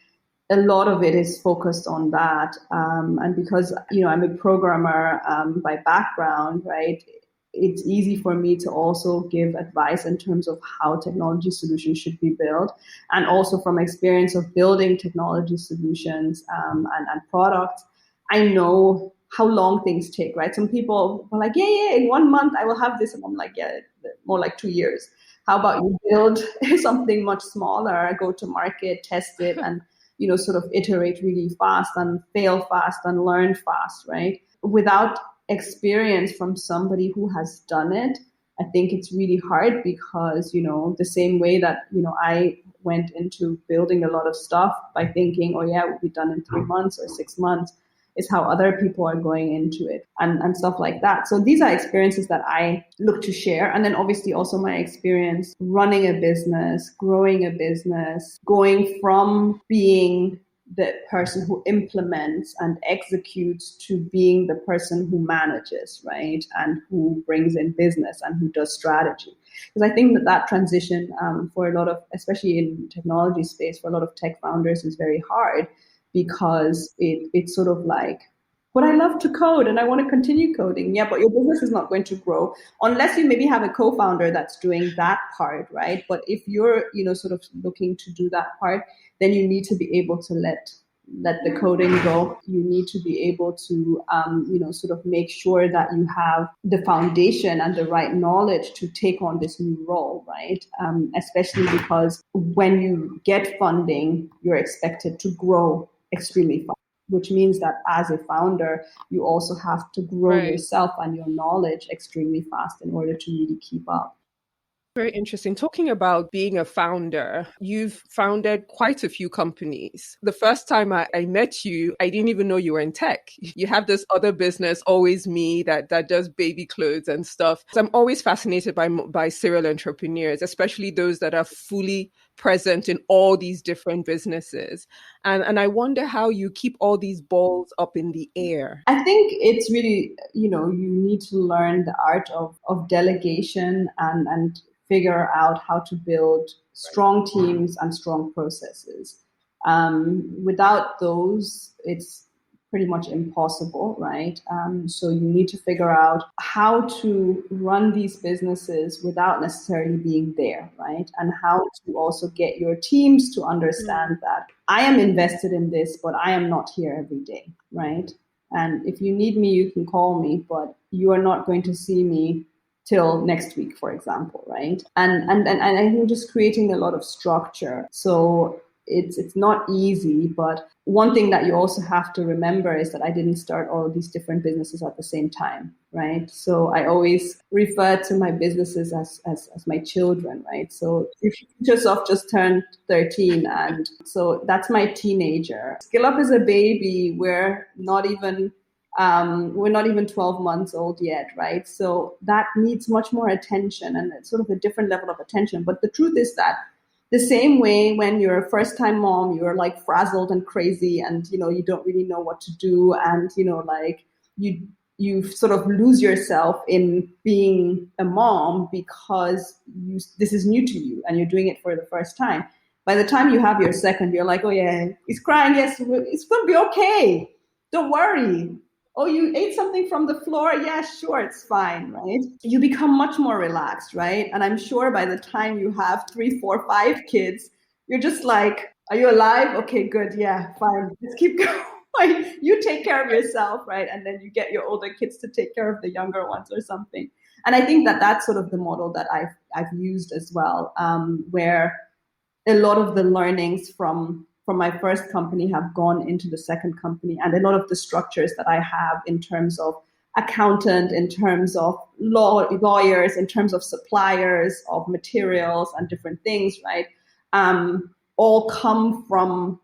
a lot of it is focused on that. And because, I'm a programmer by background, right? It's easy for me to also give advice in terms of how technology solutions should be built. And also from experience of building technology solutions and products, I know how long things take, right? Some people are like, yeah, in 1 month I will have this. And I'm like, yeah, more like 2 years. How about you build something much smaller, go to market, test it, and sort of iterate really fast and fail fast and learn fast, right? Without experience from somebody who has done it, I think it's really hard, because, the same way that, I went into building a lot of stuff by thinking, oh yeah, it will be done in 3 months or 6 months, is how other people are going into it and stuff like that. So these are experiences that I look to share. And then obviously also my experience running a business, growing a business, going from being the person who implements and executes to being the person who manages, right? And who brings in business and who does strategy. Because I think that transition for a lot of, especially in technology space, for a lot of tech founders is very hard, because it's sort of like, but I love to code and I want to continue coding. Yeah, but your business is not going to grow unless you maybe have a co-founder that's doing that part, right? But if you're, sort of looking to do that part, then you need to be able to let the coding go. You need to be able to, sort of make sure that you have the foundation and the right knowledge to take on this new role, right? Especially because when you get funding, you're expected to grow extremely fast, which means that as a founder, you also have to grow yourself and your knowledge extremely fast in order to really keep up. Very interesting. Talking about being a founder, you've founded quite a few companies. The first time I met you, I didn't even know you were in tech. You have this other business, Alwaysme, that does baby clothes and stuff. So I'm always fascinated by serial entrepreneurs, especially those that are fully present in all these different businesses. And I wonder how you keep all these balls up in the air. I think it's really, you need to learn the art of delegation and figure out how to build strong teams and strong processes. Without those, it's pretty much impossible, right? So you need to figure out how to run these businesses without necessarily being there, right? And how to also get your teams to understand that I am invested in this, but I am not here every day, right? And if you need me, you can call me, but you are not going to see me till next week, for example, right? And I think just creating a lot of structure. So it's not easy, but one thing that you also have to remember is that I didn't start all of these different businesses at the same time, right? So I always refer to my businesses as my children, right? So Futuresoft just turned 13, and so that's my teenager. SkillUp is a baby. We're not even 12 months old yet, right? So that needs much more attention, and it's sort of a different level of attention. But the truth is that the same way when you're a first-time mom, you're like frazzled and crazy, and you don't really know what to do, and like you sort of lose yourself in being a mom because this is new to you and you're doing it for the first time. By the time you have your second, you're like, oh yeah, he's crying. Yes, it's gonna be okay. Don't worry. Oh, you ate something from the floor? Yeah, sure, it's fine, right? You become much more relaxed, right? And I'm sure by the time you have 3, 4, 5 kids, you're just like, are you alive? Okay, good. Yeah, fine. Let's keep going. You take care of yourself, right? And then you get your older kids to take care of the younger ones or something. And I think that that's sort of the model that I've used as well, where a lot of the learnings from my first company have gone into the second company, and a lot of the structures that I have in terms of accountant, in terms of lawyers, in terms of suppliers of materials and different things, right, all come from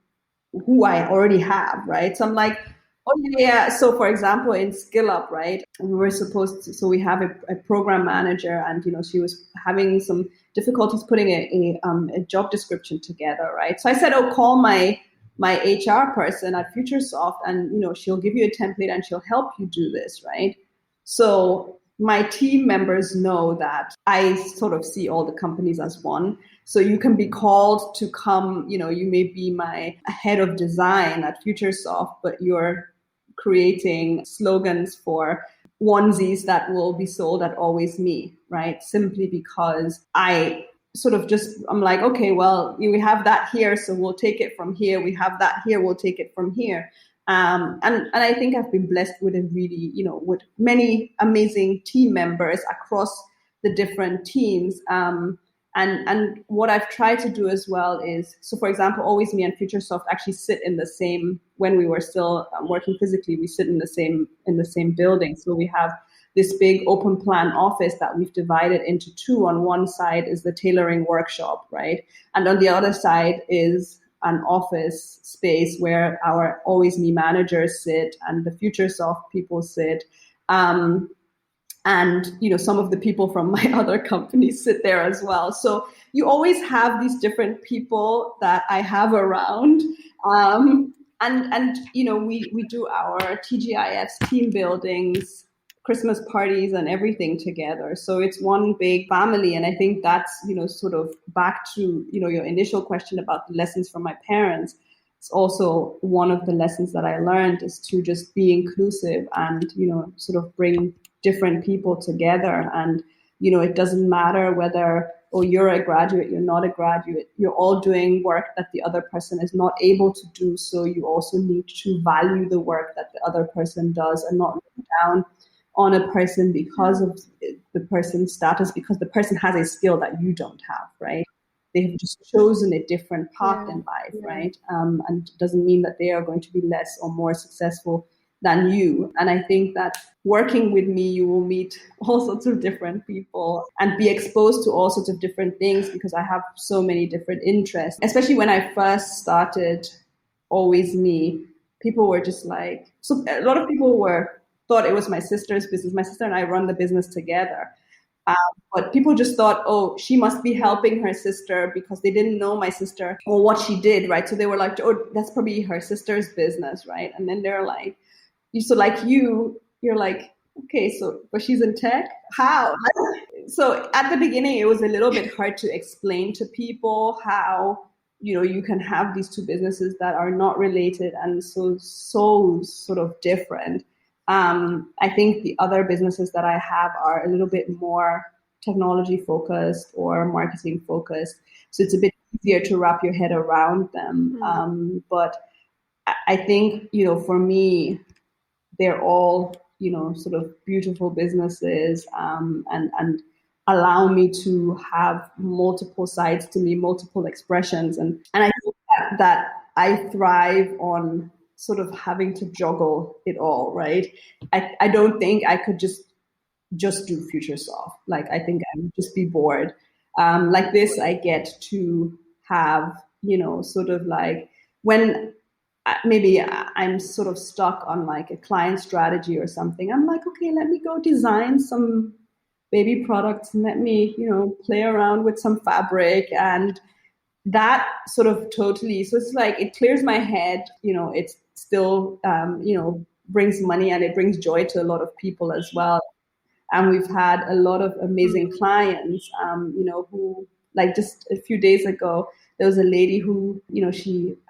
who I already have, right? So I'm like, oh yeah. So for example, in SkillUp, right, we were supposed to, so we have a program manager, and she was having some difficulties putting a job description together, right? So I said, oh, call my HR person at Futuresoft, and she'll give you a template and she'll help you do this, right? So my team members know that I sort of see all the companies as one. So you can be called to come, you may be my head of design at Futuresoft, but you're creating slogans for onesies that will be sold at Alwaysme, right? Simply because I sort of I'm like, okay, well, we have that here, so we'll take it from here. We have that here, we'll take it from here. And I think I've been blessed with a really, with many amazing team members across the different teams. And what I've tried to do as well is, so for example, Alwaysme and Futuresoft actually sit in the same, when we were still working physically, we sit in the same building. So we have this big open plan office that we've divided into two. On one side is the tailoring workshop, right? And on the other side is an office space where our Alwaysme managers sit and the Futuresoft people sit. And, some of the people from my other companies sit there as well. So you always have these different people that I have around. And we do our TGIFs, team buildings, Christmas parties and everything together. So it's one big family. And I think that's, sort of back to, your initial question about the lessons from my parents. It's also one of the lessons that I learned is to just be inclusive and, sort of bring different people together. And, it doesn't matter whether, you're a graduate, you're not a graduate, you're all doing work that the other person is not able to do. So you also need to value the work that the other person does and not look down on a person because of the person's status, because the person has a skill that you don't have, right? They have just chosen a different path in life, right? And it doesn't mean that they are going to be less or more successful than you. And I think that working with me, you will meet all sorts of different people and be exposed to all sorts of different things because I have so many different interests. Especially when I first started Alwaysme, people were just like, so a lot of people thought it was my sister's business. My sister and I run the business together. But people just thought, she must be helping her sister because they didn't know my sister or what she did, right? So they were like, that's probably her sister's business, right? And then they're like, you're like, okay, but she's in tech? How? So at the beginning, it was a little bit hard to explain to people how, you can have these two businesses that are not related and so sort of different. I think the other businesses that I have are a little bit more technology focused or marketing focused. So it's a bit easier to wrap your head around them. But I think, for me, they're all, sort of beautiful businesses and allow me to have multiple sides to me, multiple expressions. And I think that I thrive on sort of having to juggle it all, right? I don't think I could just do Futuresoft. Like, I think I would just be bored. Like this, I get to have, sort of like when maybe I'm sort of stuck on like a client strategy or something. I'm like, okay, let me go design some baby products and let me, play around with some fabric and that sort of totally. So it's like, it clears my head, it's still, brings money and it brings joy to a lot of people as well. And we've had a lot of amazing clients, who like just a few days ago, there was a lady who,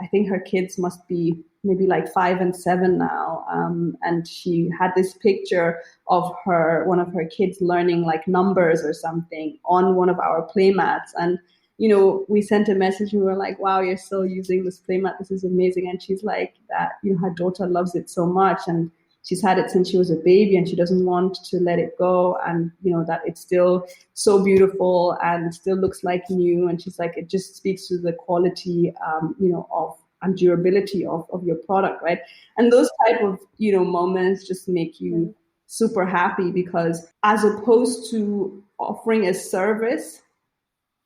I think her kids must be maybe like 5 and 7 now. And she had this picture of one of her kids learning like numbers or something on one of our playmats. And, we sent a message and we were like, wow, you're still using this playmat. This is amazing. And she's like that, her daughter loves it so much. And she's had it since she was a baby and she doesn't want to let it go. And, that it's still so beautiful and still looks like new. And she's like, it just speaks to the quality, of and durability of your product, right? And those type of, moments just make you super happy because as opposed to offering a service,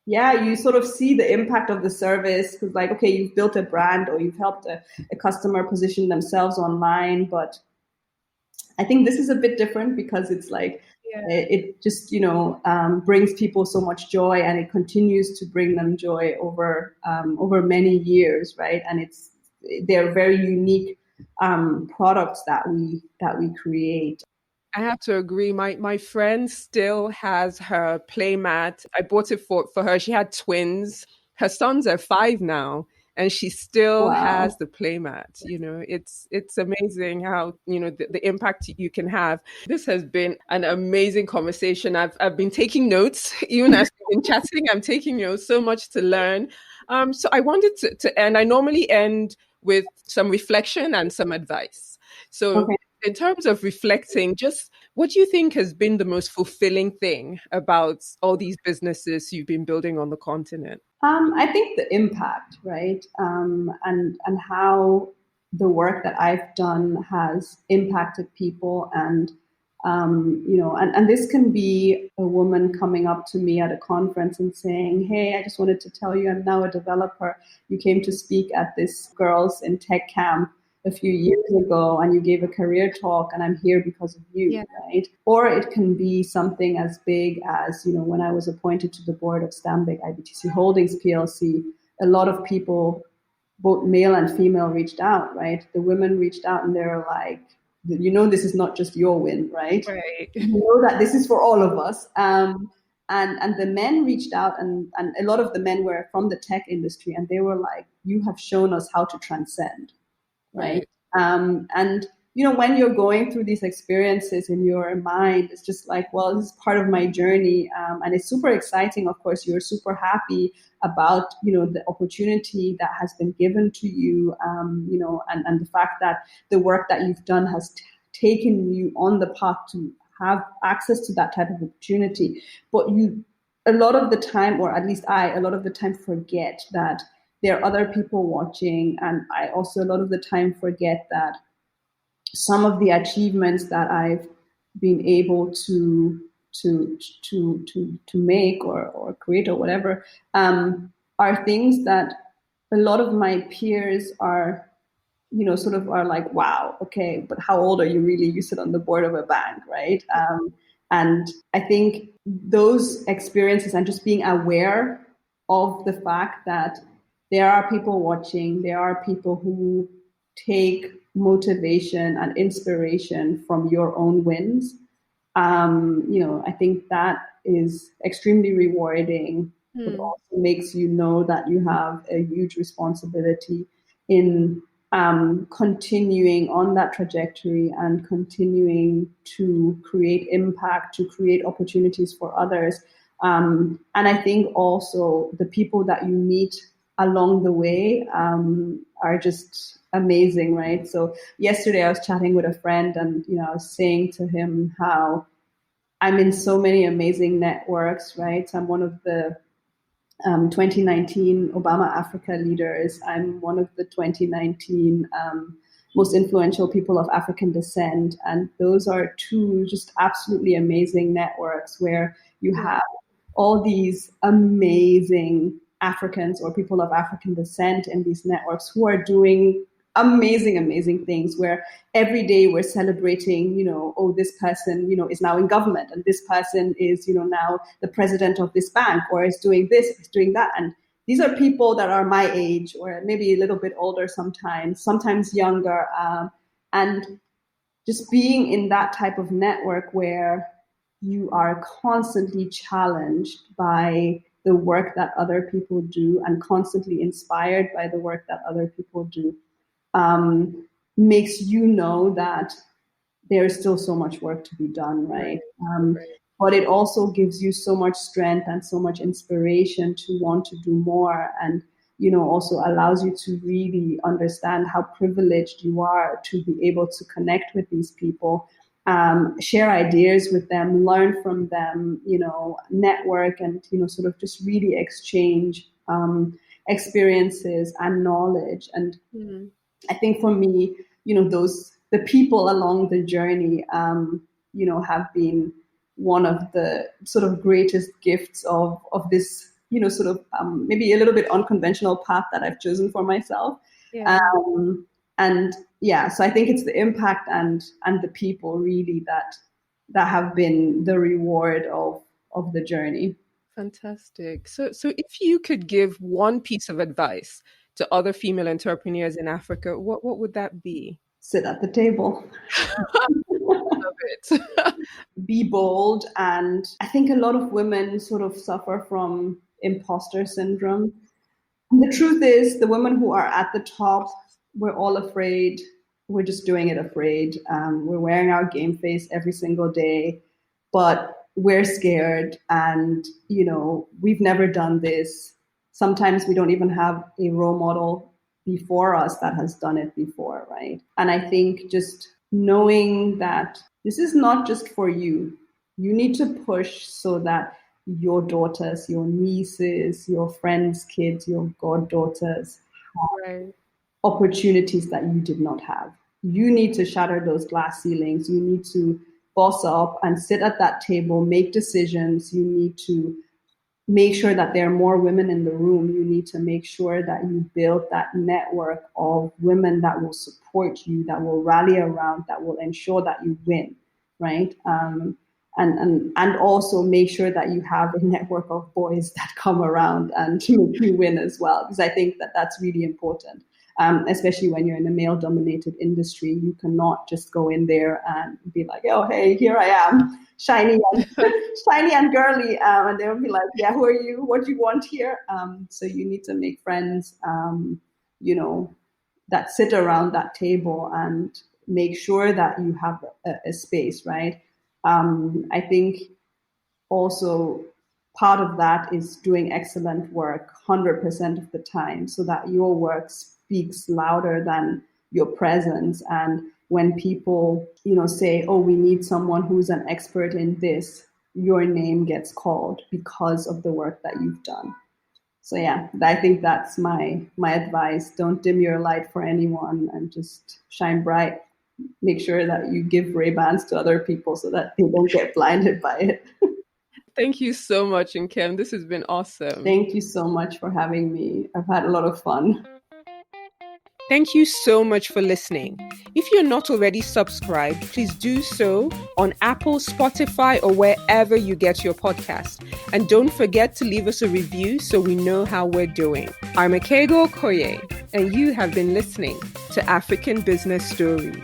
you sort of see the impact of the service because like, okay, you've built a brand or you've helped a customer position themselves online, but I think this is a bit different because it's like, it just, brings people so much joy and it continues to bring them joy over many years, right? And they're very unique products that we create. I have to agree. My friend still has her playmat. I bought it for her. She had twins. Her sons are 5 now. And she still has the playmat. It's amazing how, the impact you can have. This has been an amazing conversation. I've been taking notes, even as we've been chatting, I'm taking notes, so much to learn. So I wanted to end. I normally end with some reflection and some advice. So in terms of reflecting, just what do you think has been the most fulfilling thing about all these businesses you've been building on the continent? I think the impact, right? And how the work that I've done has impacted people. And, and this can be a woman coming up to me at a conference and saying, hey, I just wanted to tell you I'm now a developer. You came to speak at this Girls in Tech camp a few years ago and you gave a career talk and I'm here because of you, right? Or it can be something as big as, when I was appointed to the board of Stanbic IBTC Holdings PLC, a lot of people, both male and female, reached out, right? The women reached out and they were like, this is not just your win, right? Right. That this is for all of us. And the men reached out, and a lot of the men were from the tech industry, and they were like, you have shown us how to transcend, right? And when you're going through these experiences in your mind, it's just like, well, this is part of my journey, and it's super exciting. Of course, you're super happy about the opportunity that has been given to you, and the fact that the work that you've done has taken you on the path to have access to that type of opportunity. But you, a lot of the time, or at least I, a lot of the time forget that there are other people watching. And I also a lot of the time forget that some of the achievements that I've been able to make or create or whatever are things that a lot of my peers are sort of are like, wow, okay, but how old are you really? You sit on the board of a bank, right? And I think those experiences and just being aware of the fact that there are people watching, there are people who take motivation and inspiration from your own wins. I think that is extremely rewarding, but also makes you know that you have a huge responsibility in continuing on that trajectory and continuing to create impact, to create opportunities for others. And I think also the people that you meet along the way are just amazing, right? So yesterday I was chatting with a friend and, I was saying to him how I'm in so many amazing networks, right? So I'm one of the 2019 Obama Africa leaders. I'm one of the 2019 most influential people of African descent. And those are two just absolutely amazing networks where you have all these amazing Africans or people of African descent in these networks who are doing amazing things, where every day we're celebrating, this person, is now in government, and this person is, now the president of this bank, or is doing this, is doing that. And these are people that are my age, or maybe a little bit older sometimes younger. And just being in that type of network where you are constantly challenged by the work that other people do and constantly inspired by the work that other people do, makes you know that there's still so much work to be done, right? But it also gives you so much strength and so much inspiration to want to do more, and also allows you to really understand how privileged you are to be able to connect with these people, share ideas with them, learn from them, network, and sort of just really exchange experiences and knowledge. And I think for me, the people along the journey, have been one of the sort of greatest gifts of this, sort of maybe a little bit unconventional path that I've chosen for myself. So I think it's the impact and the people really that have been the reward of the journey. Fantastic. So if you could give one piece of advice to other female entrepreneurs in Africa, what would that be? Sit at the table. Love it. Be bold. And I think a lot of women sort of suffer from imposter syndrome. And the truth is, the women who are at the top, we're all afraid. We're just doing it afraid. We're wearing our game face every single day, but we're scared, and we've never done this. Sometimes we don't even have a role model before us that has done it before, right? And I think just knowing that this is not just for you. You need to push so that your daughters, your nieces, your friends' kids, your goddaughters have opportunities that you did not have. You need to shatter those glass ceilings. You need to boss up and sit at that table, make decisions. You need to make sure that there are more women in the room. You need to make sure that you build that network of women that will support you, that will rally around, that will ensure that you win, right? And also make sure that you have a network of boys that come around and make you win as well, because I think that that's really important. Especially when you're in a male-dominated industry, you cannot just go in there and be like, "Oh, hey, here I am, shiny and girly," and they'll be like, "Yeah, who are you? What do you want here?" So you need to make friends, that sit around that table and make sure that you have a space, right? I think also part of that is doing excellent work 100% of the time, so that your work speaks louder than your presence. And when people, say, "Oh, we need someone who's an expert in this," your name gets called because of the work that you've done. So yeah, I think that's my advice. Don't dim your light for anyone and just shine bright. Make sure that you give Ray-Bans to other people so that they don't get blinded by it. Thank you so much, Nkem. This has been awesome. Thank you so much for having me. I've had a lot of fun. Thank you so much for listening. If you're not already subscribed, please do so on Apple, Spotify, or wherever you get your podcast. And don't forget to leave us a review so we know how we're doing. I'm Nkemdilim Uwaje, and you have been listening to African Business Stories.